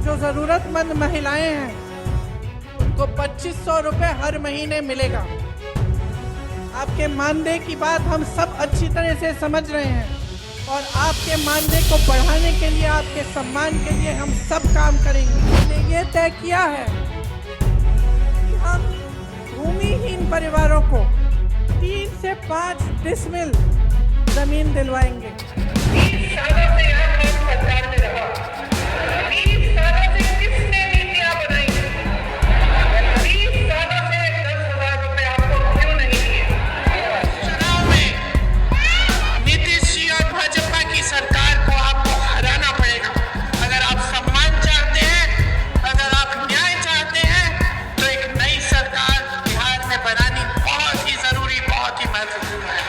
जो ज़रूरतमंद महिलाएं हैं उनको 2500 रुपये हर महीने मिलेगा। आपके मानदेय की बात हम सब अच्छी तरह से समझ रहे हैं और आपके मानदेय को बढ़ाने के लिए, आपके सम्मान के लिए हम सब काम करेंगे। हमने ये तय किया है कि हम भूमिहीन परिवारों को 3 से 5 डिसमिल जमीन दिलवाएंगे। 20 सालों से यहाँ कौन सरकार में रहा? 20 सालों से किसने नीतियां बनाई? 20 सालों से 10,000 रुपए आपको क्यों नहीं दिए? चुनाव में नीतीश जी और भाजपा की सरकार को आपको हराना पड़ेगा। अगर आप सम्मान चाहते हैं, अगर आप न्याय चाहते हैं, तो एक नई सरकार बिहार में बनानी बहुत ही जरूरी, बहुत ही महत्वपूर्ण है।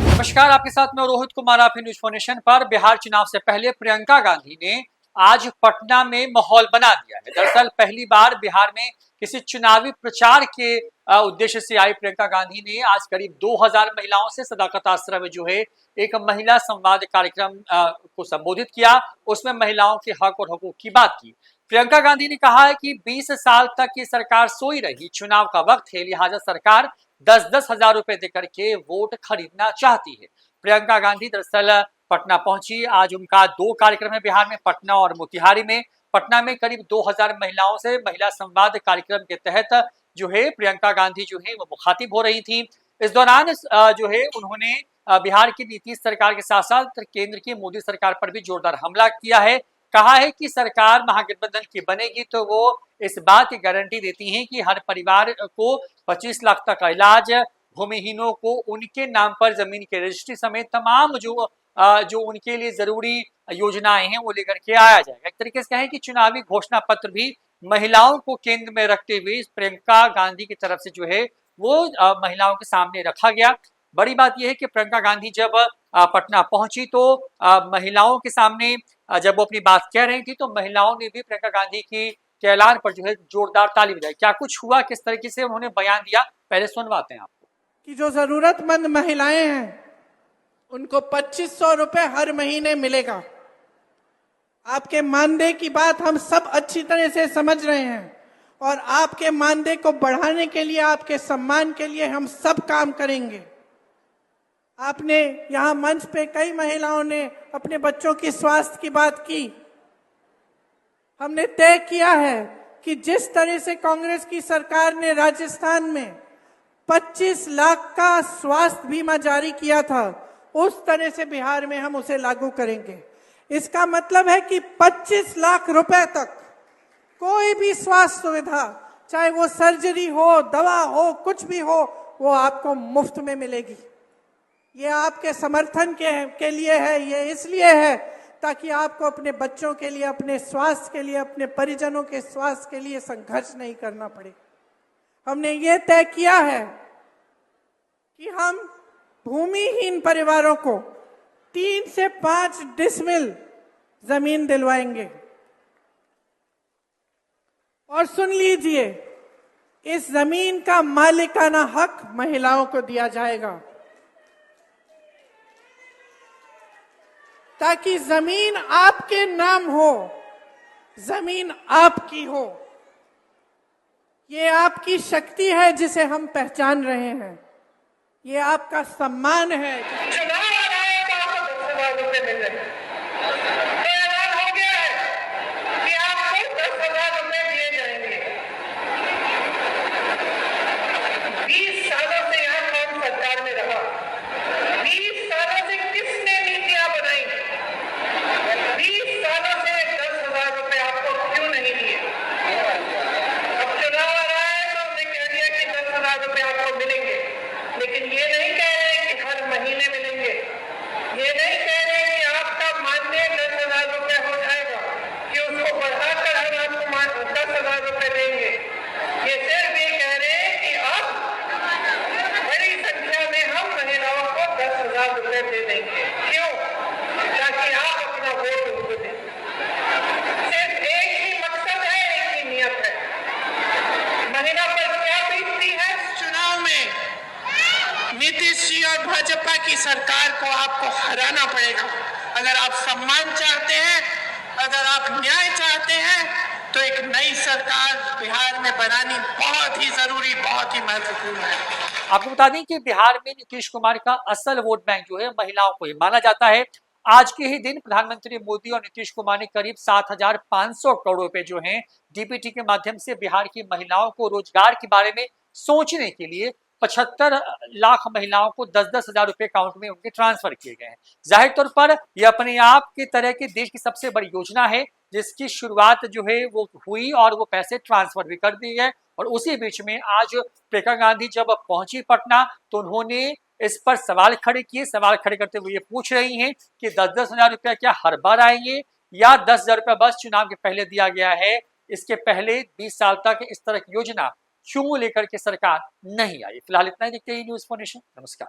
नमस्कार, आपके साथ मैं रोहित कुमार, आप न्यूज़ फाउंडेशन पर। बिहार चुनाव से पहले प्रियंका गांधी ने आज पटना में माहौल बना दिया है। दरअसल पहली बार बिहार में किसी चुनावी प्रचार के उद्देश्य से आई प्रियंका गांधी ने आज करीब 2000 महिलाओं से सदाकत आश्रम में जो है एक महिला संवाद कार्यक्रम को संबोधित किया। उसमें महिलाओं के हक और हकूक की बात की। प्रियंका गांधी ने कहा है कि 20 साल तक ये सरकार सोई रही, चुनाव का वक्त है, लिहाजा सरकार 10-10 हजार रुपए देकर के वोट खरीदना चाहती है। प्रियंका गांधी दरअसल पटना पहुंची। आज उनका 2 कार्यक्रम है बिहार में, पटना और मोतिहारी में। पटना में करीब 2000 महिलाओं से महिला संवाद कार्यक्रम के तहत जो है प्रियंका गांधी जो है वो मुखातिब हो रही थी। इस दौरान जो है उन्होंने बिहार की नीतीश सरकार के साथ साथ केंद्र की मोदी सरकार पर भी जोरदार हमला किया है। कहा है कि सरकार महागठबंधन की बनेगी तो वो इस बात की गारंटी देती हैं कि हर परिवार को 25 लाख तक का इलाज, भूमिहीनों को उनके नाम पर जमीन के रजिस्ट्री समेत तमाम जो उनके लिए जरूरी योजनाएं हैं वो लेकर के आया जाएगा। एक तरीके से कहें कि चुनावी घोषणा पत्र भी महिलाओं को केंद्र में रखते हुए प्रियंका गांधी की तरफ से जो है वो महिलाओं के सामने रखा गया। बड़ी बात यह है कि प्रियंका गांधी जब पटना पहुंची तो महिलाओं के सामने जब वो अपनी बात कह रही थी तो महिलाओं ने भी प्रियंका गांधी की के ऐलान पर जो है जोरदार ताली बजाई। क्या कुछ हुआ, किस तरीके से उन्होंने बयान दिया, पहले सुनवाते हैं आपको। कि जो ज़रूरतमंद महिलाएं हैं उनको 2500 रुपये हर महीने मिलेगा। आपके मानदेय की बात हम सब अच्छी तरह से समझ रहे हैं और आपके मानदेय को बढ़ाने के लिए, आपके सम्मान के लिए हम सब काम करेंगे। आपने यहाँ मंच पे कई महिलाओं ने अपने बच्चों की स्वास्थ्य की बात की। हमने तय किया है कि जिस तरह से कांग्रेस की सरकार ने राजस्थान में 25 लाख का स्वास्थ्य बीमा जारी किया था, उस तरह से बिहार में हम उसे लागू करेंगे। इसका मतलब है कि 25 लाख रुपए तक कोई भी स्वास्थ्य सुविधा, चाहे वो सर्जरी हो, दवा हो, कुछ भी हो, वो आपको मुफ्त में मिलेगी। ये आपके समर्थन के लिए है, ये इसलिए है ताकि आपको अपने बच्चों के लिए, अपने स्वास्थ्य के लिए, अपने परिजनों के स्वास्थ्य के लिए संघर्ष नहीं करना पड़े। हमने ये तय किया है कि हम भूमिहीन परिवारों को 3 से 5 डिसमिल जमीन दिलवाएंगे। और सुन लीजिए, इस जमीन का मालिकाना हक महिलाओं को दिया जाएगा ताकि जमीन आपके नाम हो, जमीन आपकी हो। ये आपकी शक्ति है जिसे हम पहचान रहे हैं, ये आपका सम्मान है। चुनाव आ रहा है तो आपको 10,000 रुपए मिल रहे हैं। तो ऐलान हो गया है कि आपको 10,000 रुपए दिए जाएंगे। 20 सालों से यहाँ कौन सरकार में रहा? 20 सालों से किसने नीतियां बनाई? 20 सालों से 10,000 रुपए आपको क्यों नहीं दिए? अब चुनाव आ रहा है तो हमने कह दिया कि 10,000 रुपए आपको मिलेंगे, लेकिन ये नहीं कह रहे कि हर महीने मिलेंगे। ये नहीं कह रहे कि आपका मानदेय 10,000 रुपए हो जाएगा, कि उसको बढ़ाकर हम आपको 10,000 रुपए देंगे। ये सिर्फ ये कह रहे हैं कि अब बड़ी संख्या में हम महिलाओं को 10,000 रुपए दे देंगे। क्यों? ताकि आप अपना वोट उनको दें। सिर्फ एक ही मकसद है, एक ही नियत है। महिला पर क्या बीतती है चुनाव में? नीतीश जी और भाजपा की सरकार को आपको हराना पड़ेगा। अगर आप सम्मान चाहते हैं, अगर आप न्याय चाहते हैं, तो एक नई सरकार बिहार में बनानी बहुत ही जरूरी, बहुत ही महत्वपूर्ण है। आपको बता दें कि बिहार में नीतीश कुमार का असल वोट बैंक जो है महिलाओं को ही माना जाता है। आज के ही दिन प्रधानमंत्री मोदी और नीतीश कुमार ने करीब 7,500 करोड़ रुपए जो हैं डीबीटी के माध्यम से बिहार की महिलाओं को रोजगार के बारे में सोचने के लिए 75 लाख महिलाओं को 10-10 हजार रुपए अकाउंट में उनके ट्रांसफर किए गए हैं। जाहिर तौर पर यह अपने आप के तरह की देश की सबसे बड़ी योजना है जिसकी शुरुआत जो है वो हुई और वो पैसे ट्रांसफर भी कर दिए गए। और उसी बीच में आज प्रियंका गांधी जब पहुंची पटना तो उन्होंने इस पर सवाल खड़े किए। सवाल खड़े करते हुए ये पूछ रही हैं कि 10-10 हजार रुपया क्या हर बार आएंगे या 10 हजार रुपया बस चुनाव के पहले दिया गया है, इसके पहले 20 साल तक इस तरह की योजना क्यों लेकर के सरकार नहीं आई। फिलहाल इतना ही। देखते ही न्यूज़4नेशन। नमस्कार।